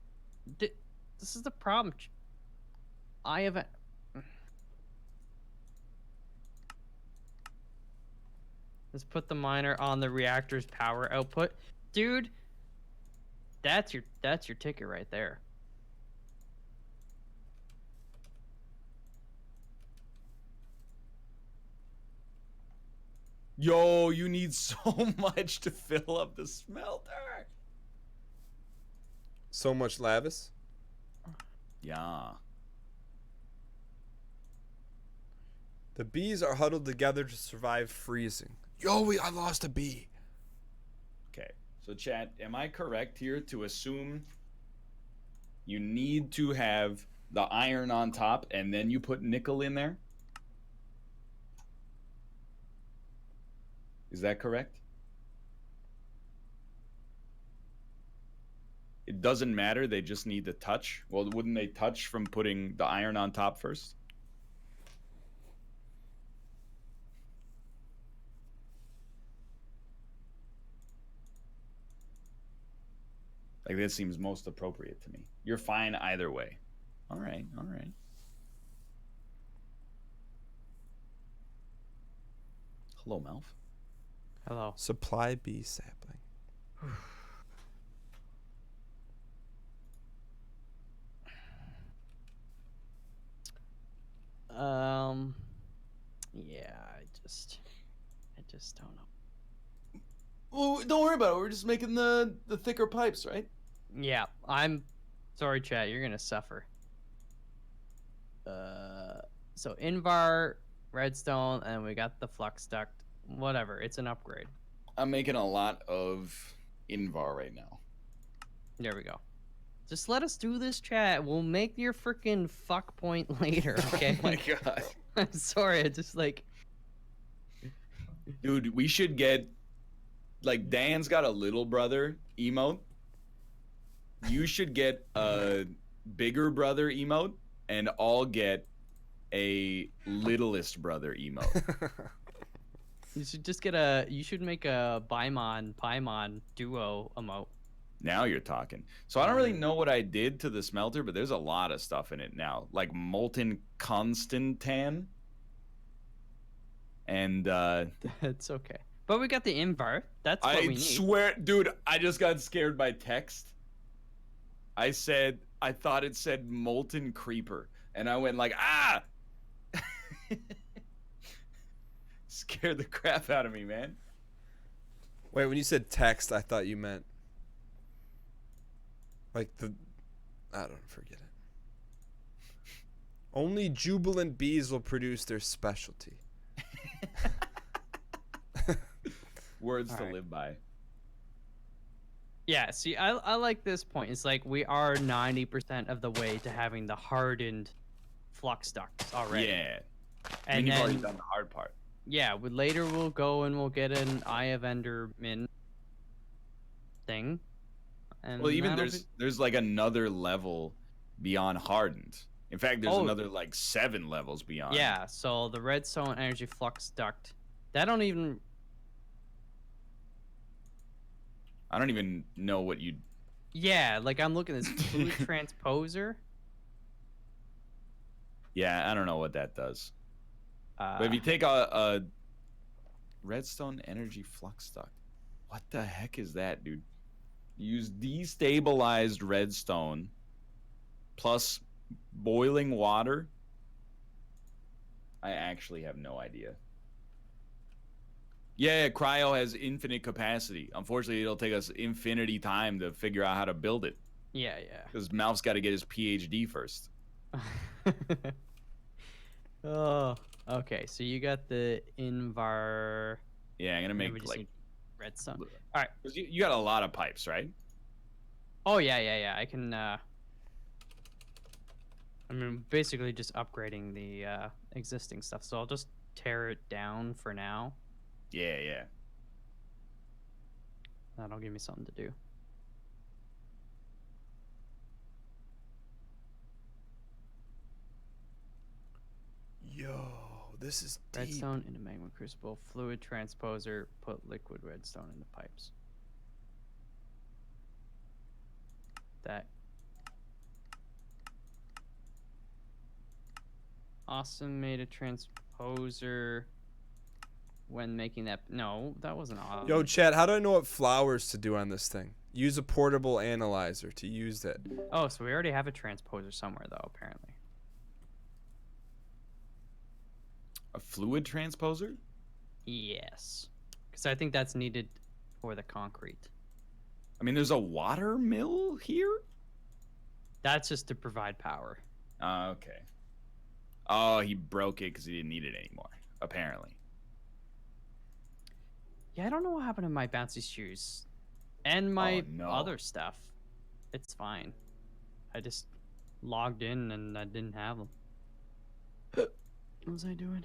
This is the problem. I have a... Let's put the miner on the reactor's power output. Dude, that's your ticket right there. Yo, you need so much to fill up the smelter. So much lavis. Yeah. The bees are huddled together to survive freezing. I lost a bee. Okay. So, chat, am I correct here to assume you need to have the iron on top and then you put nickel in there? Is that correct? It doesn't matter. They just need to touch. Well, wouldn't they touch from putting the iron on top first? Like, that seems most appropriate to me. You're fine either way. All right, all right. Hello, Melf. Hello. Supply bee sapling. Yeah, I just don't know. Well, don't worry about it. We're just making the thicker pipes, right? Yeah, I'm sorry, chat. You're gonna suffer. So Invar, redstone, and we got the flux duct. Whatever, it's an upgrade. I'm making a lot of Invar right now. There we go. Just let us do this, chat. We'll make your freaking fuck point later, okay? Oh my god. I'm sorry. I just like. Dude, we should get, like, Dan's got a little brother emote. You should get a bigger brother emote, and I'll get a littlest brother emote. You should just get a. You should make a Paimon duo emote. Now you're talking. So I don't really know what I did to the smelter, but there's a lot of stuff in it now, like molten Constantan. And That's okay. But we got the Invar. That's what we I need. swear, dude, I just got scared by text. I thought it said molten creeper, and I went like, ah. Scared the crap out of me, man. Wait, when you said text, I thought you meant like I don't forget it. Only jubilant bees will produce their specialty. Words All to right. live by. Yeah, see, I like this point. It's like we are 90% of the way to having the hardened flux ducts already. Yeah. And you've already then, done the hard part. yeah, later we'll go and we'll get an Eye of Enderman thing. And Well, even that'll there's like another level beyond hardened. In fact, there's Oh. another like 7 levels beyond. Yeah, so the redstone energy flux duct. That don't even. I don't even know what you. Yeah, like I'm looking at this fluid transposer. Yeah, I don't know what that does. Uh, But if you take a redstone energy flux duct, what the heck is that, dude? Use destabilized redstone plus boiling water. I actually have no idea. Yeah, cryo has infinite capacity. Unfortunately, it'll take us infinity time to figure out how to build it. yeah. Because Malf's got to get his PhD first. Oh, okay. So you got the Invar. Yeah, I'm gonna and then make we just like. need redstone. 'Cause you got a lot of pipes, right? Oh yeah. I can. I mean, basically just upgrading the existing stuff. So I'll just tear it down for now. Yeah. That'll give me something to do. Yo, this is deep. Redstone into magma crucible, fluid transposer, put liquid redstone in the pipes. That. Awesome made a transposer when making that. No, that wasn't awesome. Yo, Chad, how do I know what flowers to do on this thing? Use a portable analyzer to use it. Oh, so we already have a transposer somewhere, though, apparently. A fluid transposer? Yes. Because I think that's needed for the concrete. I mean, there's a water mill here? That's just to provide power. Okay. Oh, he broke it because he didn't need it anymore, apparently. Yeah, I don't know what happened to my bouncy shoes. And my no. other stuff. It's fine. I just logged in and I didn't have them. What was I doing?